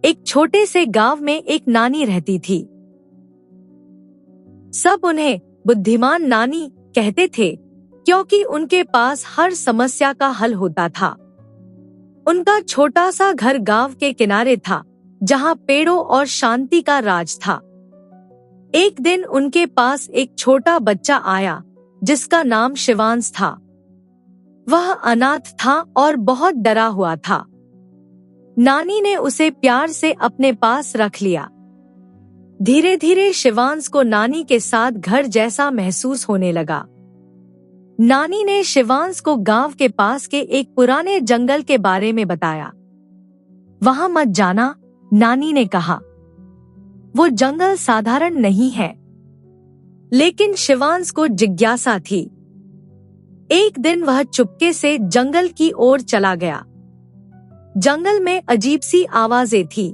एक छोटे से गांव में एक नानी रहती थी। सब उन्हें बुद्धिमान नानी कहते थे क्योंकि उनके पास हर समस्या का हल होता था। उनका छोटा सा घर गांव के किनारे था, जहां पेड़ों और शांति का राज था। एक दिन उनके पास एक छोटा बच्चा आया जिसका नाम शिवांश था। वह अनाथ था और बहुत डरा हुआ था। नानी ने उसे प्यार से अपने पास रख लिया। धीरे धीरे शिवांश को नानी के साथ घर जैसा महसूस होने लगा। नानी ने शिवांश को गांव के पास के एक पुराने जंगल के बारे में बताया। वहां मत जाना, नानी ने कहा। वो जंगल साधारण नहीं है। लेकिन शिवांश को जिज्ञासा थी। एक दिन वह चुपके से जंगल की ओर चला गया। जंगल में अजीब सी आवाजें थी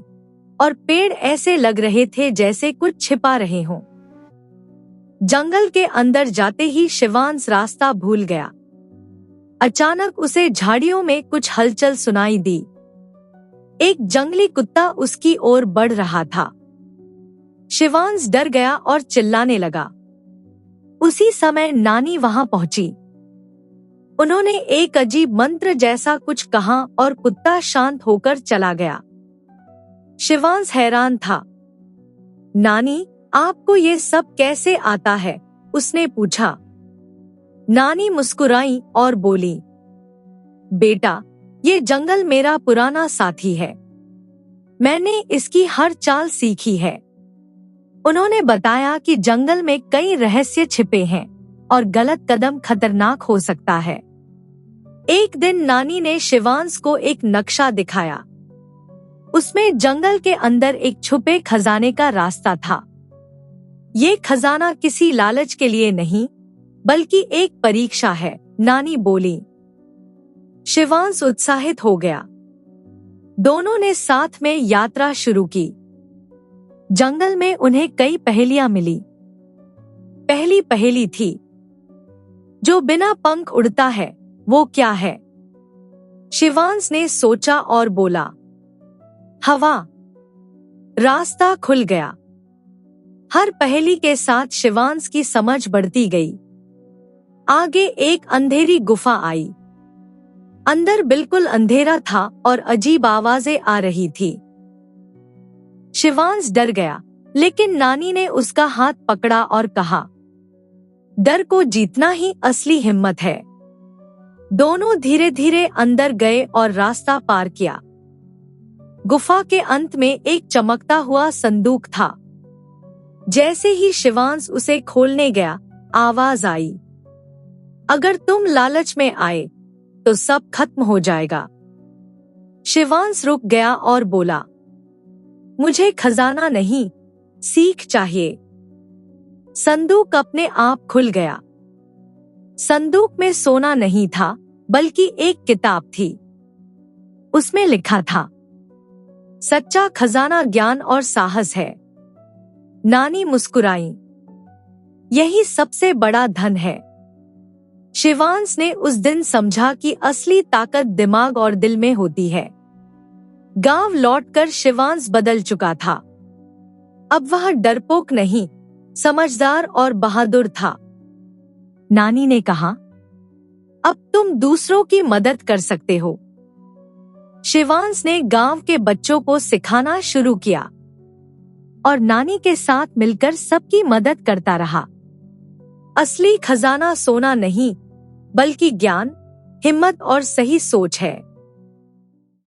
और पेड़ ऐसे लग रहे थे जैसे कुछ छिपा रहे हों। जंगल के अंदर जाते ही शिवांश रास्ता भूल गया। अचानक उसे झाड़ियों में कुछ हलचल सुनाई दी। एक जंगली कुत्ता उसकी ओर बढ़ रहा था। शिवांश डर गया और चिल्लाने लगा। उसी समय नानी वहां पहुंची। उन्होंने एक अजीब मंत्र जैसा कुछ कहा और कुत्ता शांत होकर चला गया। शिवांश हैरान था। नानी, आपको ये सब कैसे आता है? उसने पूछा। नानी मुस्कुराई और बोली, बेटा, ये जंगल मेरा पुराना साथी है। मैंने इसकी हर चाल सीखी है। उन्होंने बताया कि जंगल में कई रहस्य छिपे हैं और गलत कदम खतरनाक हो सकता है। एक दिन नानी ने शिवांश को एक नक्शा दिखाया। उसमें जंगल के अंदर एक छुपे खजाने का रास्ता था। ये खजाना किसी लालच के लिए नहीं, बल्कि एक परीक्षा है, नानी बोली। शिवांश उत्साहित हो गया। दोनों ने साथ में यात्रा शुरू की। जंगल में उन्हें कई पहेलियां मिली। पहली पहेली थी, जो बिना पंख उड़ता है वो क्या है? शिवांश ने सोचा और बोला, हवा। रास्ता खुल गया। हर पहेली के साथ शिवांश की समझ बढ़ती गई। आगे एक अंधेरी गुफा आई। अंदर बिल्कुल अंधेरा था और अजीब आवाजें आ रही थी। शिवांश डर गया, लेकिन नानी ने उसका हाथ पकड़ा और कहा, डर को जीतना ही असली हिम्मत है। दोनों धीरे धीरे अंदर गए और रास्ता पार किया। गुफा के अंत में एक चमकता हुआ संदूक था। जैसे ही शिवांश उसे खोलने गया, आवाज आई, अगर तुम लालच में आए तो सब खत्म हो जाएगा। शिवांश रुक गया और बोला, मुझे खजाना नहीं, सीख चाहिए। संदूक अपने आप खुल गया। संदूक में सोना नहीं था, बल्कि एक किताब थी। उसमें लिखा था, सच्चा खजाना ज्ञान और साहस है। नानी मुस्कुराई। यही सबसे बड़ा धन है। शिवांश ने उस दिन समझा कि असली ताकत दिमाग और दिल में होती है। गांव लौटकर शिवांश बदल चुका था। अब वह डरपोक नहीं, समझदार और बहादुर था। नानी ने कहा, अब तुम दूसरों की मदद कर सकते हो। शिवांश ने गांव के बच्चों को सिखाना शुरू किया और नानी के साथ मिलकर सबकी मदद करता रहा। असली खजाना सोना नहीं, बल्कि ज्ञान, हिम्मत और सही सोच है।